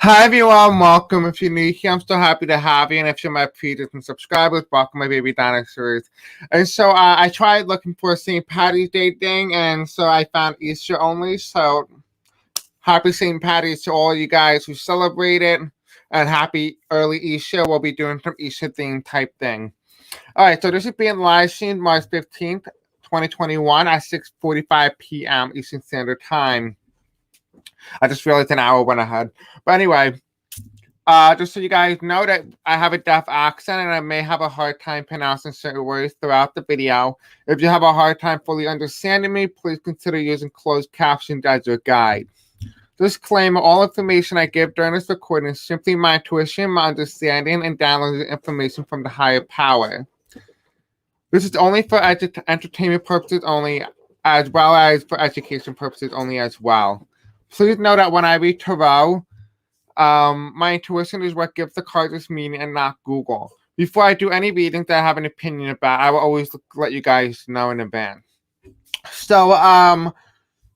Hi everyone, welcome. If you're new here, I'm so happy to have you. And if you're my previous subscribers, welcome my baby dinosaurs. And so I tried looking for a St. Patty's Day thing, and so I found Easter only. So happy St. Patty's to all you guys who celebrate it, and happy early Easter. We'll be doing some Easter theme type thing. All right, so this is being live streamed March 15th, 2021 at 6:45 p.m. Eastern Standard Time. I just realized an hour went ahead. But anyway, just so you guys know that I have a deaf accent and I may have a hard time pronouncing certain words throughout the video. If you have a hard time fully understanding me, please consider using closed captions as your guide. Disclaimer, all information I give during this recording is simply my intuition, my understanding, and downloading information from the higher power. This is only for entertainment purposes only, as well as for education purposes only as well. Please know that when I read tarot, my intuition is what gives the cards its meaning and not Google. Before I do any readings that I have an opinion about, I will always let you guys know in advance. So,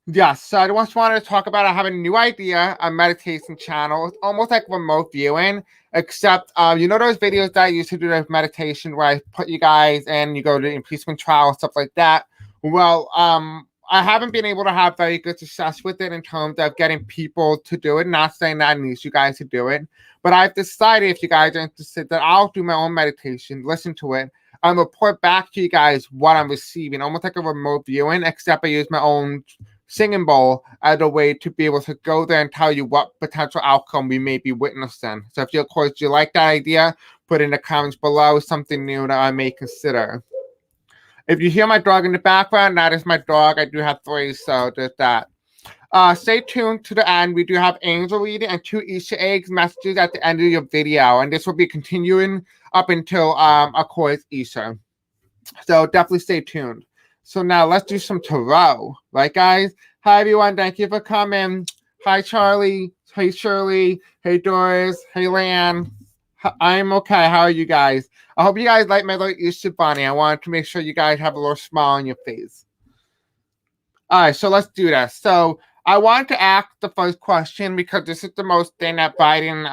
yes, so I just wanted to talk about, I have a new idea, a meditation channel. It's almost like remote viewing, except, you know those videos that I used to do with meditation where I put you guys in, you go to the impeachment trial, stuff like that? Well, I haven't been able to have very good success with it in terms of getting people to do it. Not saying that I need you guys to do it, but I've decided, if you guys are interested, that I'll do my own meditation, listen to it, and report back to you guys what I'm receiving, almost like a remote viewing, except I use my own singing bowl as a way to be able to go there and tell you what potential outcome we may be witnessing. So if you, of course, you like that idea, put in the comments below something new that I may consider. If you hear my dog in the background, that is my dog. I do have 3, so there's that. Stay tuned to the end. We do have angel reading and 2 Easter eggs messages at the end of your video, and this will be continuing up until, of course, Easter. So definitely stay tuned. So now let's do some tarot, right, guys? Hi, everyone. Thank you for coming. Hi, Charlie. Hey, Shirley. Hey, Doris. Hey, Lan. I'm okay. How are you guys? I hope you guys like my little Easter bunny. I wanted to make sure you guys have a little smile on your face. All right, so let's do this. So I wanted to ask the first question because this is the most thing that Biden,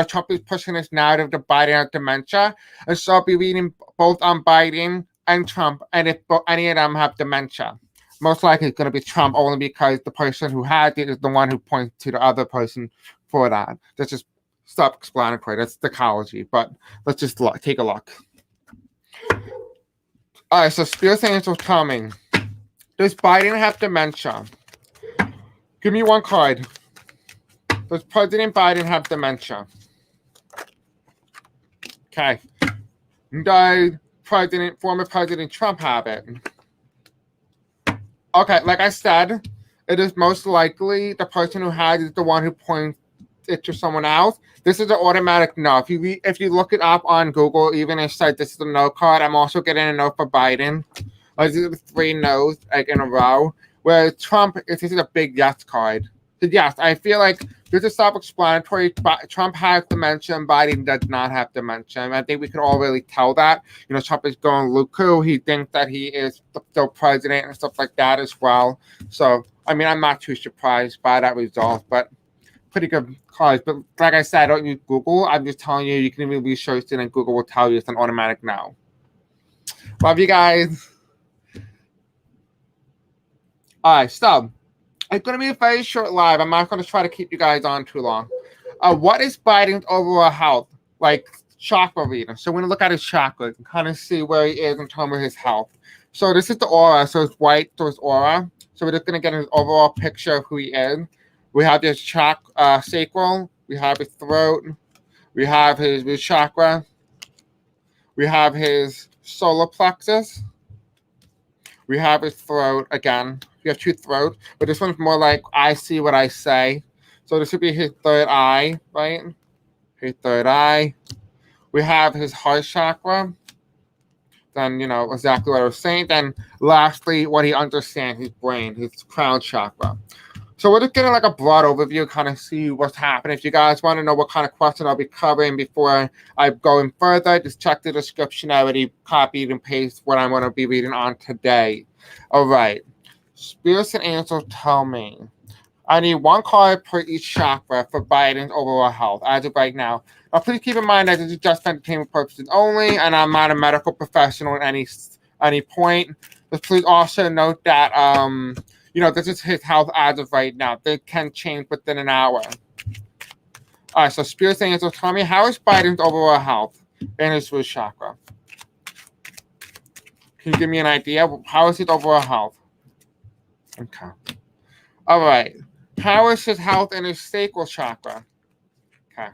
Trump is pushing this narrative that Biden has dementia. And so I'll be reading both on Biden and Trump, and if any of them have dementia. Most likely it's going to be Trump, only because the person who had it is the one who points to the other person for that. That's just self-explanatory. That's psychology, but let's just take a look. All right, so Spirit Angels tell me, does Biden have dementia? Give me one card. Does President Biden have dementia? Okay. Does former President Trump have it? Okay, like I said, it is most likely the person who has it is the one who points it to someone else. This is an automatic no. If you look it up on Google, even if it says this is a no card, I'm also getting a no for Biden. These are 3 no's like in a row. Whereas Trump, this is a big yes card. So yes, I feel like this is self-explanatory. Trump has dementia and Biden does not have dementia. And I think we can all really tell that. You know, Trump is going Luku. He thinks that he is still president and stuff like that as well. So, I mean, I'm not too surprised by that result, but pretty good cards. But like I said, I don't use Google. I'm just telling you, you can even research it and Google will tell you it's an automatic no. Love you guys. All right, so it's going to be a very short live. I'm not going to try to keep you guys on too long. What is Biden's overall health? Like chakra reading. So we're going to look at his chakras and kind of see where he is in terms of his health. So this is the aura. So it's white, so it's aura. So we're just going to get his overall picture of who he is. We have his sacral. We have his throat. We have his root chakra. We have his solar plexus. We have his throat again. We have 2 throats, but this one's more like I see what I say. So this would be his 3rd eye, right? His 3rd eye. We have his heart chakra. Then, you know, exactly what I was saying. Then lastly, what he understands, his brain, his crown chakra. So we're just getting like a broad overview, kind of see what's happening. If you guys want to know what kind of question I'll be covering before I go in further, just check the description. I already copied and pasted what I'm going to be reading on today. All right. Spirits and angels tell me, I need one card per each chakra for Biden's overall health as of right now. Now, please keep in mind that this is just for entertainment purposes only, and I'm not a medical professional at any point. But please also note that this is his health as of right now. They can change within an hour. All right, so Spirit saying, so tell me, how is Biden's overall health in his root chakra? Can you give me an idea? How is his overall health? Okay. All right. How is his health in his sacral chakra? Okay.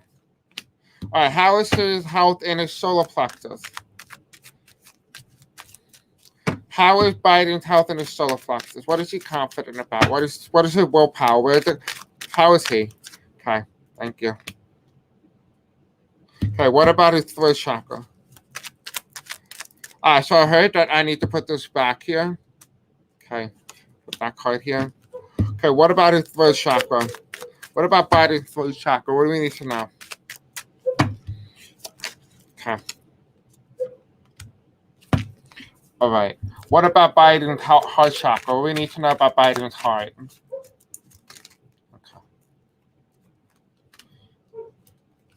All right. How is his health in his solar plexus? How is Biden's health in his solar plexus? What is he confident about? What is his willpower? How is he? Okay. Thank you. Okay. What about his throat chakra? All right. So I heard that I need to put this back here. Okay. Put that card here. Okay. What about his throat chakra? What about Biden's throat chakra? What do we need to know? Okay. All right. What about Biden's heart chakra? What do we need to know about Biden's heart? Okay.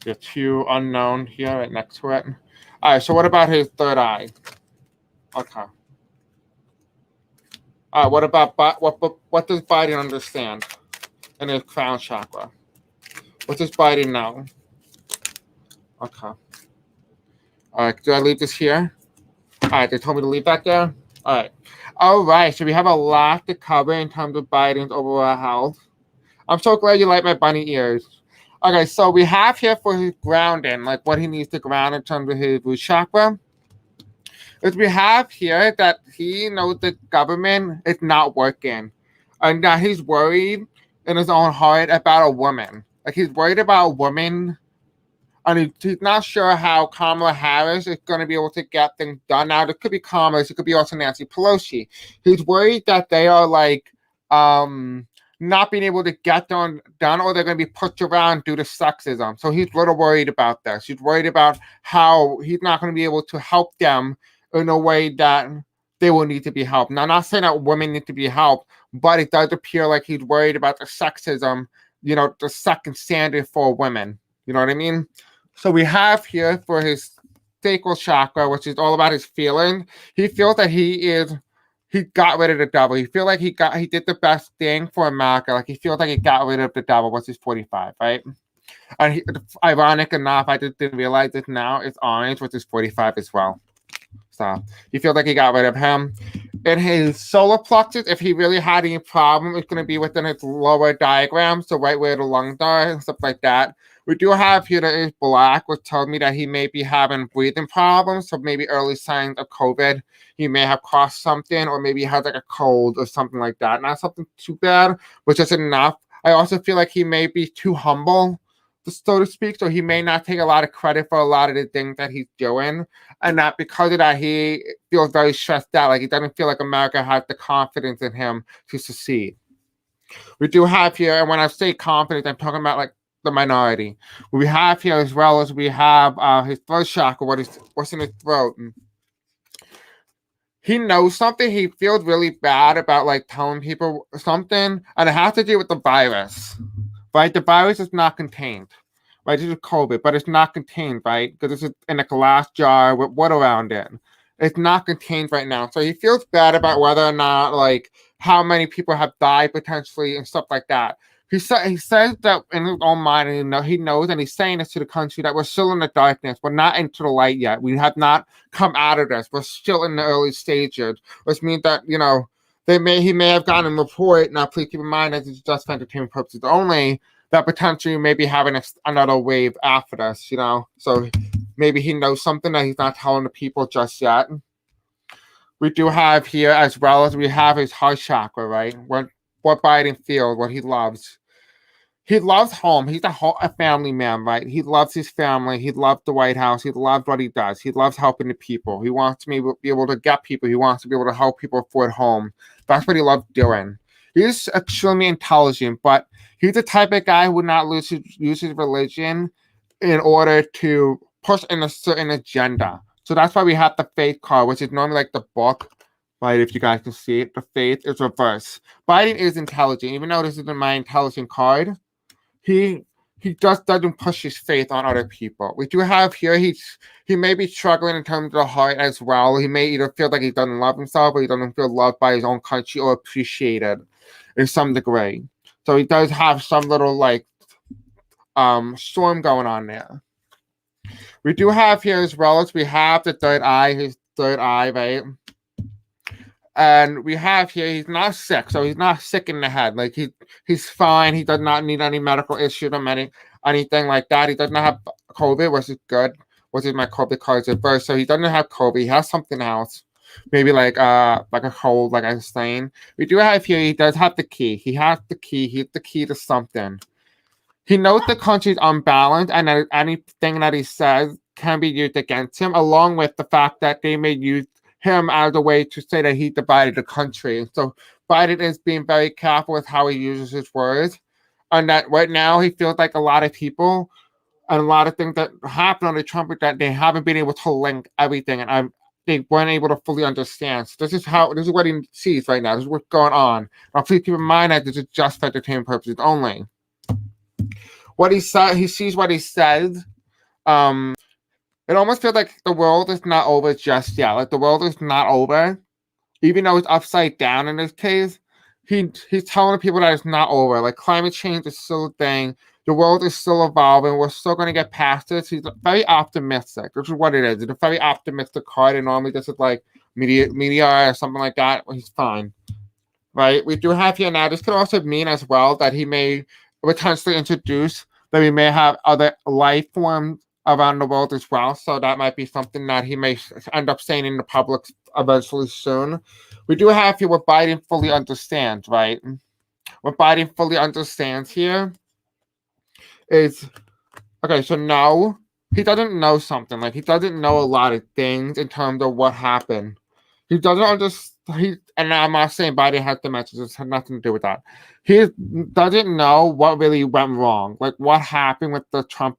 There are two unknown here right next to it. All right. So what about his third eye? Okay. All right. What about what does Biden understand in his crown chakra? What does Biden know? Okay. All right. Do I leave this here? All right. They told me to leave that there. All right. All right. So we have a lot to cover in terms of Biden's overall health. I'm so glad you like my bunny ears. Okay. So we have here for his grounding, like what he needs to ground in terms of his root chakra. Is we have here that he knows the government is not working, and that he's worried in his own heart about a woman. Like he's worried about a woman, and he's not sure how Kamala Harris is going to be able to get things done. Now, it could be Kamala, it could be also Nancy Pelosi. He's worried that they are not being able to get done, or they're going to be pushed around due to sexism. So he's a little worried about this. He's worried about how he's not going to be able to help them in a way that they will need to be helped. Now, I'm not saying that women need to be helped, but it does appear like he's worried about the sexism, the second standard for women. You know what I mean? So we have here for his sacral chakra, which is all about his feelings. He feels that he got rid of the devil. He feels like he did the best thing for America. Like he feels like he got rid of the devil, which is 45, right? And ironic enough, I just didn't realize it now, it's orange, which is 45 as well. So he feels like he got rid of him. In his solar plexus, if he really had any problem, it's going to be within his lower diagram, so right where the lungs are and stuff like that. We do have here that is black, which tells me that he may be having breathing problems, so maybe early signs of COVID. He may have crossed something, or maybe he has like a cold or something like that. Not something too bad, but just enough. I also feel like he may be too humble, so to speak, so he may not take a lot of credit for a lot of the things that he's doing, and that because of that, he feels very stressed out. Like he doesn't feel like America has the confidence in him to succeed. We do have here, and when I say confidence, I'm talking about like the minority. We have here as well as we have his throat chakra, what's in his throat. He knows something. He feels really bad about like telling people something, and it has to do with the virus. Right, the virus is not contained. Right, this is COVID, but it's not contained, right? Because this is in a glass jar with water around it. It's not contained right now, so he feels bad about whether or not, like, how many people have died potentially and stuff like that. He says that in his own mind, and he knows, and he's saying this to the country, that we're still in the darkness. We're not into the light yet. We have not come out of this. We're still in the early stages, which means that he may have gotten a report. Now, please keep in mind that it's just for entertainment purposes only, that potentially maybe having another wave after this, So maybe he knows something that he's not telling the people just yet. We do have here, as well as we have his heart chakra, right? What Biden feels, what he loves. He loves home. He's a family man, right? He loves his family. He loves the White House. He loves what he does. He loves helping the people. He wants to be able to get people. He wants to be able to help people afford home. That's what he loves doing. He's extremely intelligent, but he's the type of guy who would not use his religion in order to push in a certain agenda. So that's why we have the faith card, which is normally like the book, right? If you guys can see it, the faith is reversed. Biden is intelligent, even though this isn't my intelligent card. He just doesn't push his faith on other people. We do have here, he may be struggling in terms of the heart as well. He may either feel like he doesn't love himself or he doesn't feel loved by his own country or appreciated in some degree. So he does have some little like storm going on there. We do have here as well as we have the third eye, his third eye, right? And we have here, he's not sick, so he's not sick in the head. Like he's fine. He does not need any medical issues or anything like that. He does not have COVID, which is good. Which is my COVID cards reversed. So he doesn't have COVID. He has something else, maybe like a cold, like I was saying. We do have here. He does have the key. He has the key. He's the key to something. He knows the country's unbalanced, and that anything that he says can be used against him, along with the fact that they may use him as a way to say that he divided the country. And so Biden is being very careful with how he uses his words. And that right now he feels like a lot of people and a lot of things that happen under Trump that they haven't been able to link everything, and they weren't able to fully understand. So this is what he sees right now. This is what's going on. Now please keep in mind that this is just for entertainment purposes only. What he said, he sees what he says. It almost feels like the world is not over just yet. Like the world is not over, even though it's upside down in this case. He's telling people that it's not over. Like climate change is still a thing. The world is still evolving. We're still going to get past this. He's very optimistic, which is what it is. It's a very optimistic card, and normally this is like media or something like that. He's fine, right? We do have here now. This could also mean as well that he may potentially introduce that we may have other life forms around the world as well. So that might be something that he may end up saying in the public eventually soon. We do have here what Biden fully understands, right? What Biden fully understands here is, okay, so no, he doesn't know something. Like he doesn't know a lot of things in terms of what happened. He doesn't understand, and I'm not saying Biden has dementia, it has nothing to do with that. He doesn't know what really went wrong. Like what happened with the Trump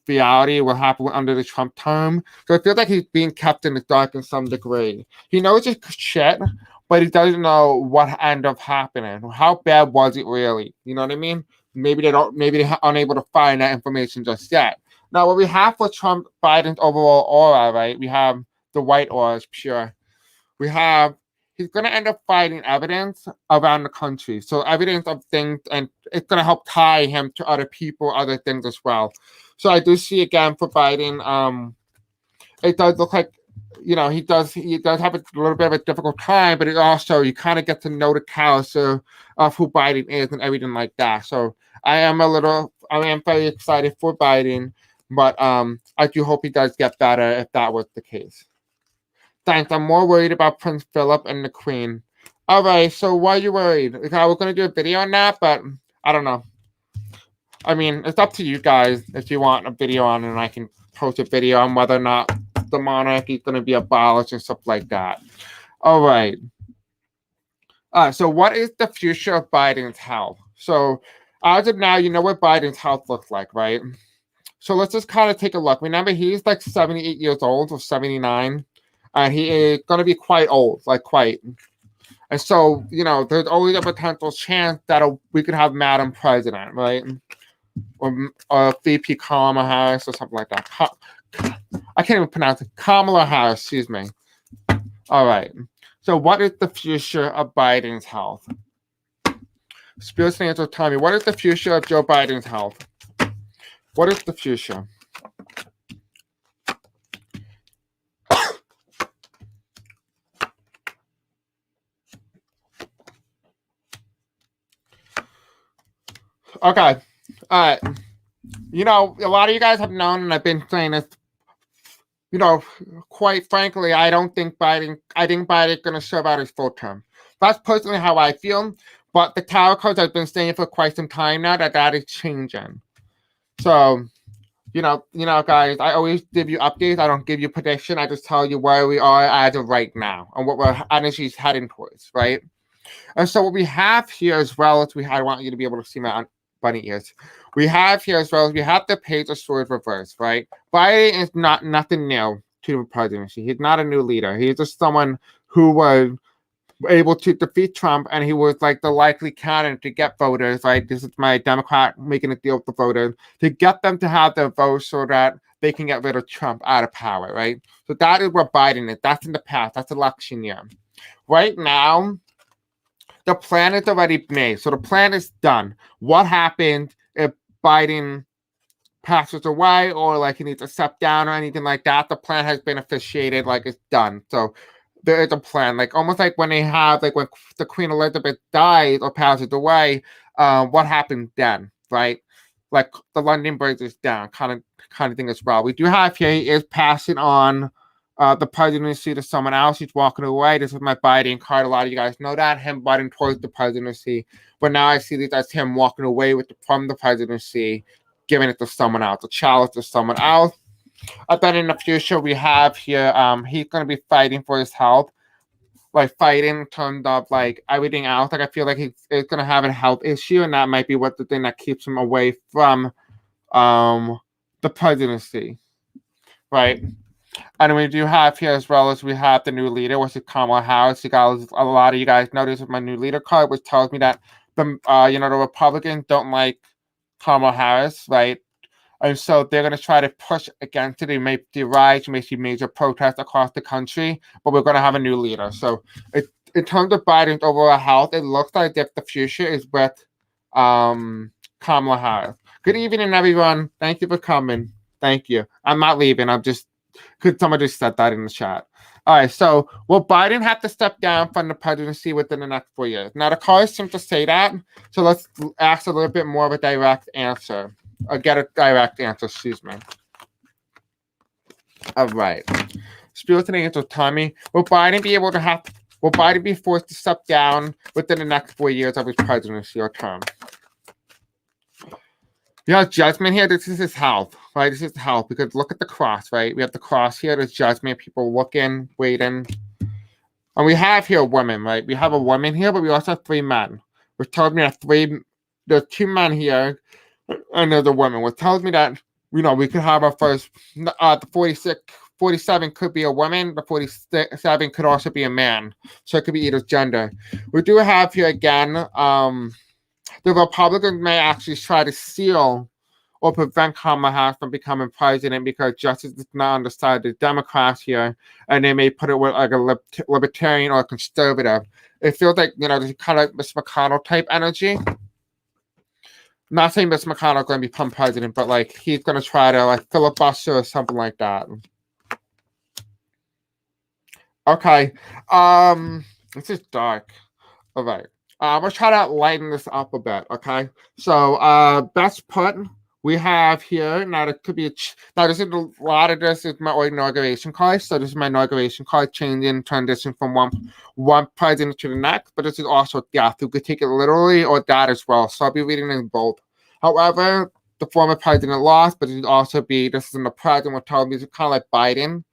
reality, what happened under the Trump term. So I feel like he's being kept in the dark in some degree. He knows his shit, but he doesn't know what ended up happening. How bad was it really? You know what I mean? Maybe they're unable to find that information just yet. Now, what we have for Trump Biden's overall aura, right? We have the white aura is pure. We have he's going to end up finding evidence around the country. So evidence of things, and it's going to help tie him to other people, other things as well. So I do see again for Biden, it does look like, you know, he does have a little bit of a difficult time, but it also, you kind of get to know the character of who Biden is and everything like that. So I am very excited for Biden, but I do hope he does get better if that was the case. Thanks. I'm more worried about Prince Philip and the Queen. All right. So why are you worried? Okay, I was going to do a video on that, but I don't know. I mean, it's up to you guys if you want a video on it, and I can post a video on whether or not the monarchy is going to be abolished and stuff like that. All right. So what is the future of Biden's health? So as of now, you know what Biden's health looks like, right? So let's just kind of take a look. Remember, he's like 78 years old or 79. And he is going to be quite old, like quite. And so, you know, there's always a potential chance that we could have Madam President, right? Or VP Kamala Harris or something like that. I can't even pronounce it. Kamala Harris, excuse me. All right. So what is the future of Biden's health? Spirits and Angels, tell me, what is the future of Joe Biden's health? What is the future? Okay. All right. You know, a lot of you guys have known, and I've been saying this, you know, quite frankly, I think Biden's going to serve out his full term. That's personally how I feel. But the tarot cards I've been saying for quite some time now that is changing. So, you know, guys, I always give you updates. I don't give you prediction. I just tell you where we are as of right now and what our energy is heading towards, right? And so what we have here as well is I want you to be able to see my bunny ears. We have here as well as we have the Page of Swords reversed, right? Biden is nothing new to the presidency. He's not a new leader. He's just someone who was able to defeat Trump, and he was like the likely candidate to get voters. Right, this is my Democrat making a deal with the voters to get them to have their votes so that they can get rid of Trump out of power. Right, so that is what Biden is. That's in the past. That's election year. Right now, the plan is already made. So the plan is done. What happened if Biden passes away or like he needs to step down or anything like that? The plan has been officiated, like it's done. So there is a plan, like almost like when they have, like when the Queen Elizabeth died or passes away, what happened then, right? Like the London Bridge is down, kind of thing as well. We do have here, he is passing on the presidency to someone else. He's walking away. This is my Biden card. A lot of you guys know that, him Biden towards the presidency. But now I see this as him walking away from the presidency, giving it to someone else, a challenge to someone else. I bet in the future we have here, he's going to be fighting for his health, like fighting in terms of like everything else. Like I feel like he's going to have a health issue, and that might be what the thing that keeps him away from the presidency, right? And we do have here, as well as we have the new leader, which is Kamala Harris. You guys, a lot of you guys know this is my new leader card, which tells me that the Republicans don't like Kamala Harris, right? And so they're going to try to push against it. They may see riots, may see major protests across the country, but we're going to have a new leader. So in terms of Biden's overall health, it looks like if the future is with Kamala Harris. Good evening, everyone. Thank you for coming. Thank you. I'm not leaving. Could someone just said that in the chat? All right, so will Biden have to step down from the presidency within the next 4 years? Now, the cards seem to say that, so let's ask a little bit more of a direct answer. Or get a direct answer, excuse me. All right. Spirited Angel Tommy, will Biden be forced to step down within the next 4 years of his presidency or term? You have judgment here. This is his health, right? This is health, because look at the cross, right? We have the cross here. There's judgment, people looking, waiting. And we have here women, right? We have a woman here, but we also have 3 men. Which tells me that there's 2 men here, and there's a woman. Which tells me that, we could have our first, the 47 could be a woman, the 47 could also be a man. So it could be either gender. We do have here again, the Republicans may actually try to seal or prevent Kamala Harris from becoming president because justice is not on the side of the Democrats here, and they may put it with like a libertarian or a conservative. It feels like, there's kind of Miss McConnell type energy. I'm not saying Miss McConnell is going to become president, but like he's going to try to like filibuster or something like that. Okay. This is dark. All right. I'm going to try to lighten this up a bit, okay? So, best put, we have here, now it could be, now this is a lot of this is my inauguration card, so this is my inauguration card, changing, transition from one president to the next, but this is also death. You could take it literally or that as well, so I'll be reading in both. However, the former president lost, but it would also be, this is in the present, what tells me it's kind of like Biden,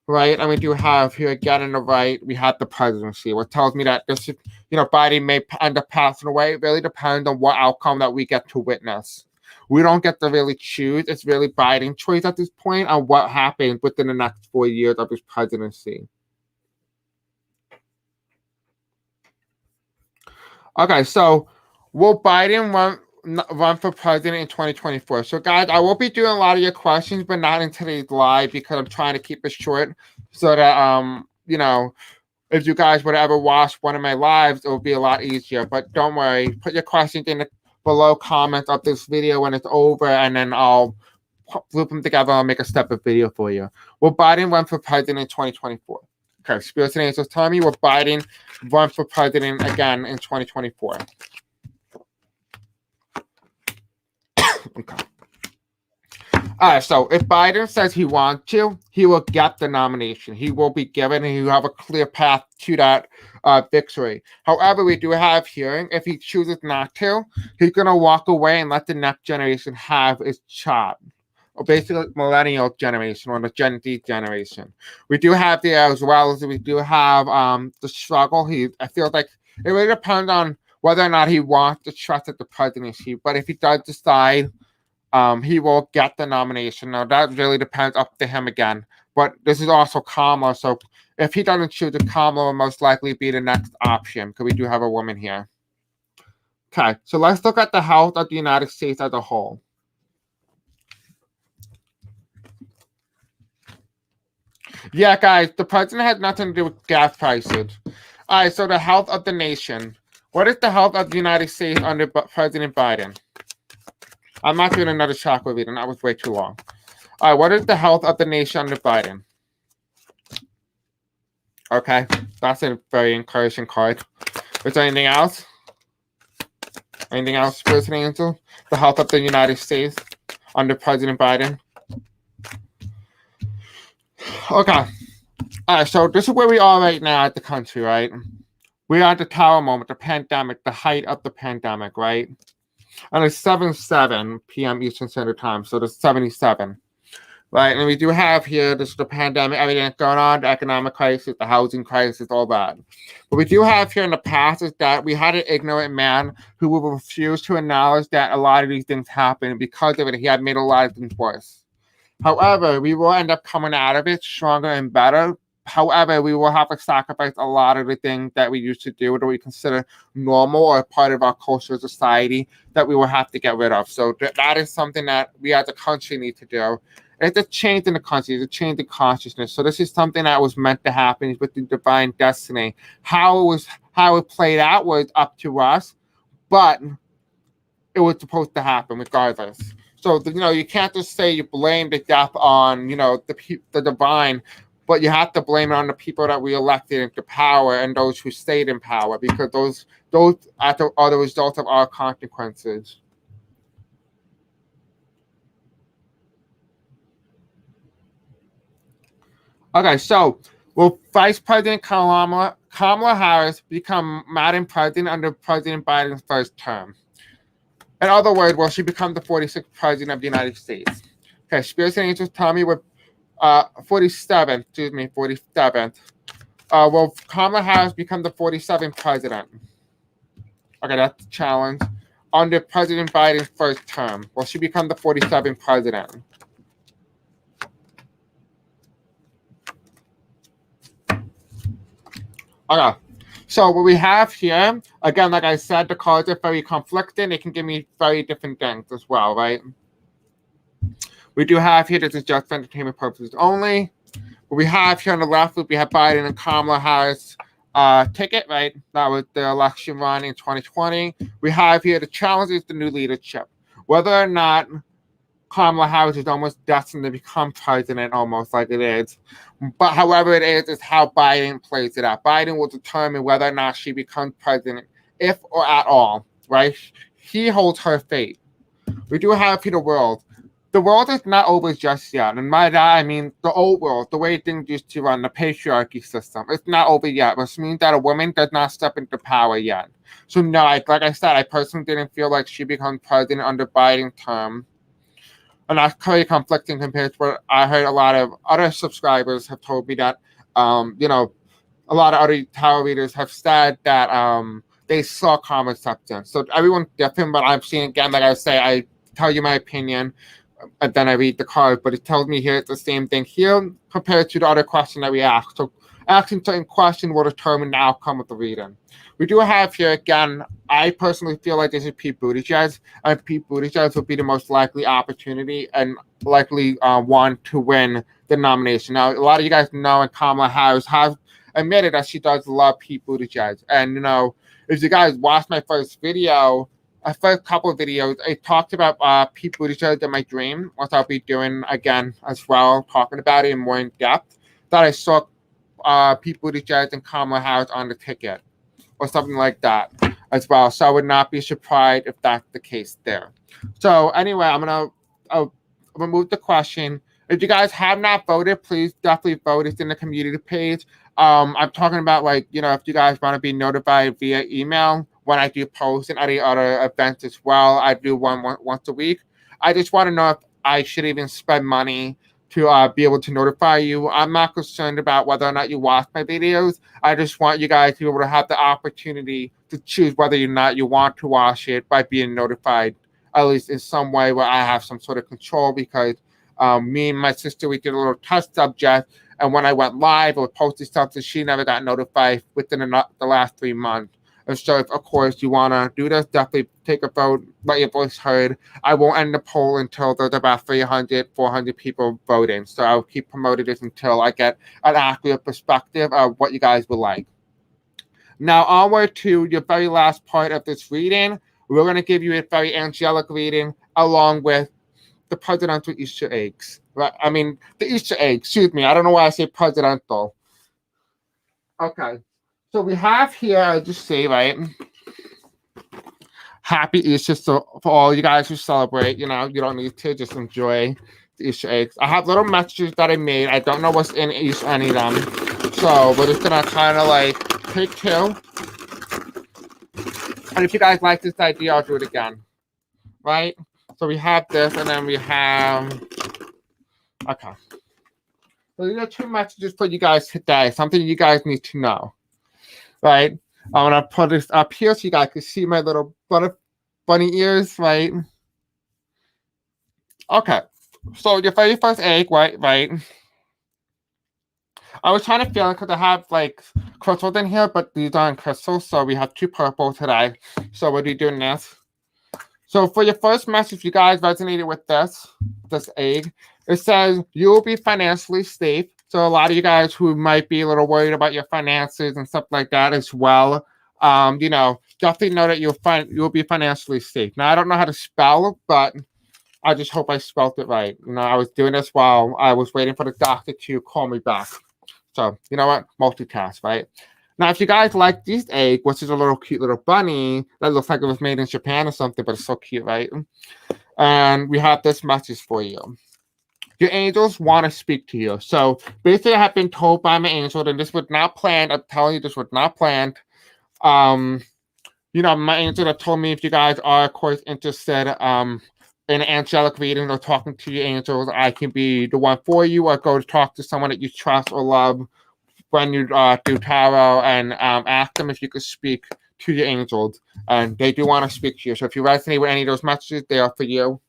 right? And we do have here again on the right, we have the presidency, what tells me that this is, Biden may end up passing away. It really depends on what outcome that we get to witness. We don't get to really choose. It's really Biden's choice at this point on what happens within the next 4 years of his presidency. Okay, so will Biden run for president in 2024? So, guys, I will be doing a lot of your questions, but not in today's live because I'm trying to keep it short so that, if you guys would ever watch one of my lives, it will be a lot easier. But don't worry, put your questions in the below comments of this video when it's over, and then I'll group them together and make a separate video for you. Will Biden run for president in 2024? Okay, Spirits and Angels tell me, will Biden run for president again in 2024? Okay. All right, so if Biden says he wants to, he will get the nomination. He will be given, and he will have a clear path to that victory. However, we do have here, if he chooses not to, he's going to walk away and let the next generation have his shot. Or basically, millennial generation or the Gen Z generation. We do have there as well as we do have the struggle. I feel like it really depends on whether or not he wants to trust at the presidency. But if he does decide, he will get the nomination. Now, that really depends up to him again. But this is also Kamala, so if he doesn't choose it, Kamala will most likely be the next option, because we do have a woman here. Okay, so let's look at the health of the United States as a whole. Yeah, guys, the president has nothing to do with gas prices. All right, so the health of the nation. What is the health of the United States under President Biden? I'm not doing another chakra reading. That was way too long. All right, what is the health of the nation under Biden? Okay, that's a very encouraging card. Is there anything else? Anything else, President Angel? The health of the United States under President Biden? Okay. All right, so this is where we are right now at the country, right? We are at the tower moment, the pandemic, the height of the pandemic, right? And it's 7:07 p.m. Eastern Standard Time, so there's 77, right? And we do have here, this is the pandemic, everything that's going on, the economic crisis, the housing crisis, all that. What we do have here in the past is that we had an ignorant man who would refuse to acknowledge that a lot of these things happened. Because of it, he had made a lot of things worse. However, we will end up coming out of it stronger and better. However, we will have to sacrifice a lot of the things that we used to do that we consider normal or part of our culture, society, that we will have to get rid of. So that is something that we as a country need to do. It's a change in the country, it's a change in consciousness. So this is something that was meant to happen with the divine destiny. How it played out was up to us, but it was supposed to happen regardless. So you can't just say you blame the death on the divine, but you have to blame it on the people that we elected into power and those who stayed in power, because those are the result of our consequences. Okay, so will Vice President Kamala Harris become Madam President under President Biden's first term? In other words, will she become the 46th President of the United States? Okay, Spirits and Angels tell me with 47th. Will Kamala Harris become the 47th President? Okay, that's a challenge. Under President Biden's first term, will she become the 47th President? Okay, so what we have here, again, like I said, the cards are very conflicting. They can give me very different things as well, right? We do have here, this is just for entertainment purposes only. What we have here on the left, we have Biden and Kamala Harris ticket, right? That was the election run in 2020. We have here the challenge is the new leadership. Whether or not Kamala Harris is almost destined to become president, almost like it is. But however it is how Biden plays it out. Biden will determine whether or not she becomes president, if or at all, right? He holds her fate. We do have here the world. The world is not over just yet. And by that, I mean the old world, the way things used to run, the patriarchy system. It's not over yet, which means that a woman does not step into power yet. So no, like I said, I personally didn't feel like she becomes president under Biden's term. And that's very conflicting compared to what I heard a lot of other subscribers have told me that, a lot of other tarot readers have said that they saw common acceptance. So everyone's different, but I'm seeing, again, like I say, I tell you my opinion, and then I read the card, but it tells me here it's the same thing here compared to the other question that we asked. So asking certain questions will determine the outcome of the reading. We do have here, again, I personally feel like this is Pete Buttigieg, and Pete Buttigieg will be the most likely opportunity and likely one to win the nomination. Now, a lot of you guys know, and Kamala Harris has admitted that she does love Pete Buttigieg. And, if you guys watched my first couple of videos, I talked about Pete Buttigieg in my dream, which I'll be doing again as well, talking about it in more in depth, that I saw Pete Buttigieg and Kamala Harris on the ticket, or something like that as well. So I would not be surprised if that's the case there. So anyway, I'm going to remove the question. If you guys have not voted, please definitely vote. It's in the community page. I'm talking about, if you guys want to be notified via email when I do post and any other events as well. I do one once a week. I just want to know if I should even spend money to be able to notify you. I'm not concerned about whether or not you watch my videos. I just want you guys to be able to have the opportunity to choose whether or not you want to watch it by being notified, at least in some way where I have some sort of control, because Me and my sister, we did a little test subject, and when I went live or posted something, she never got notified within the last 3 months. And so, if, of course, you want to do this, definitely take a vote, let your voice heard. I won't end the poll until there's about 300, 400 people voting. So I'll keep promoting this until I get an accurate perspective of what you guys would like. Now, onward to your very last part of this reading. We're going to give you a very angelic reading along with the presidential Easter eggs. Right? I mean, the Easter egg, excuse me. I don't know why I say presidential. Okay. So we have here, I'll just say, right, Happy Easter for all you guys who celebrate. You know, you don't need to, just enjoy the Easter eggs. I have little messages that I made. I don't know what's in any of them. So we're just going to kind of like take two. And if you guys like this idea, I'll do it again. Right? So we have this, and then we have... Okay. So these are two messages for you guys today. Something you guys need to know. Right? I'm going to put this up here so you guys can see my little bunny ears, right? Okay. So your very first egg, right? I was trying to feel it because I have like crystals in here, but these aren't crystals, so we have two purple today. So we'll be doing this. So for your first message, you guys resonated with this egg. It says you will be financially safe. So a lot of you guys who might be a little worried about your finances and stuff like that as well, you know, definitely know that you'll be financially safe. Now I don't know how to spell, but I just hope I spelled it right. You know, I was doing this while I was waiting for the doctor to call me back. So you know what? Multitask, right? Now, if you guys like this egg, which is a little cute little bunny that looks like it was made in Japan or something, but it's so cute, right? And we have this message for you. Your angels want to speak to you. So basically, I have been told by my angel, and this was not planned. I'm telling you, this was not planned. You know, my angel have told me if you guys are, of course, interested in angelic reading or talking to your angels, I can be the one for you, or go to talk to someone that you trust or love when you do tarot, and ask them if you could speak to your angels. And they do want to speak to you. So if you resonate with any of those messages, they are for you.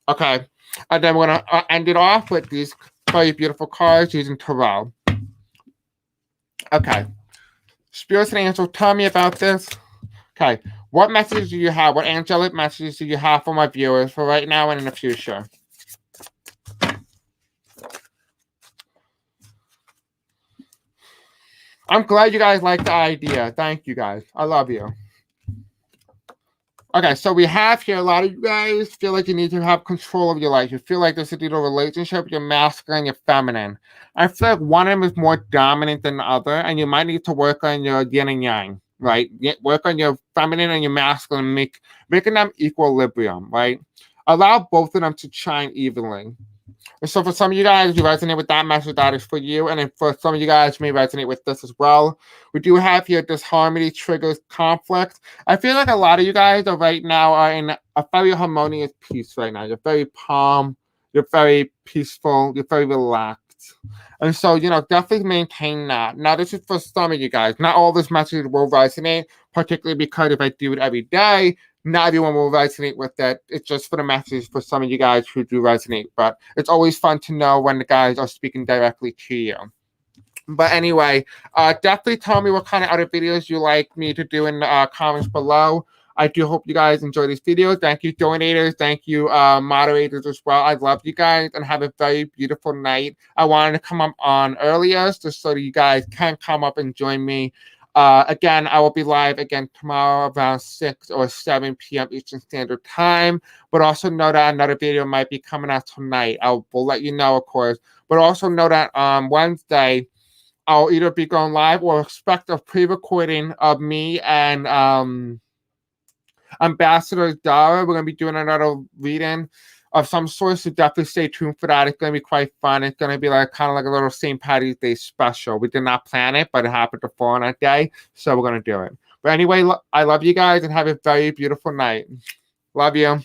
Okay. And then we're going to end it off with these very beautiful cards using tarot. Okay. Spirits and angels, tell me about this. Okay. What messages do you have? What angelic messages do you have for my viewers for right now and in the future? I'm glad you guys like the idea. Thank you guys. I love you. Okay, so we have here a lot of you guys feel like you need to have control of your life. You feel like this is either a relationship, your masculine, your feminine. I feel like one of them is more dominant than the other, and you might need to work on your yin and yang, right? Work on your feminine and your masculine, making them equilibrium, right? Allow both of them to shine evenly. And so for some of you guys, you resonate with that message, that is for you. And then for some of you guys, may resonate with this as well. We do have here disharmony triggers conflict. I feel like a lot of you guys are right now are in a very harmonious peace right now. You're very calm. You're very peaceful. You're very relaxed. And so, you know, definitely maintain that. Now, this is for some of you guys. Not all this message will resonate, particularly because if I do it every day, not everyone will resonate with that. It's just for the message for some of you guys who do resonate. But it's always fun to know when the guys are speaking directly to you. But anyway, definitely tell me what kind of other videos you like me to do in the comments below. I do hope you guys enjoy these videos. Thank you, donators. Thank you, moderators as well. I love you guys and have a very beautiful night. I wanted to come up on earlier just so that you guys can come up and join me. Again, I will be live again tomorrow around 6 or 7 p.m. Eastern Standard Time. But also know that another video might be coming out tonight. Will let you know, of course. But also know that on Wednesday, I'll either be going live or expect a pre-recording of me and Ambassador Dara. We're going to be doing another reading of some sort, so definitely stay tuned for that. It's going to be quite fun. It's going to be like kind of like a little St. Patty's Day special. We did not plan it, but it happened to fall on that day, so we're going to do it. But anyway, I love you guys and have a very beautiful night. Love you.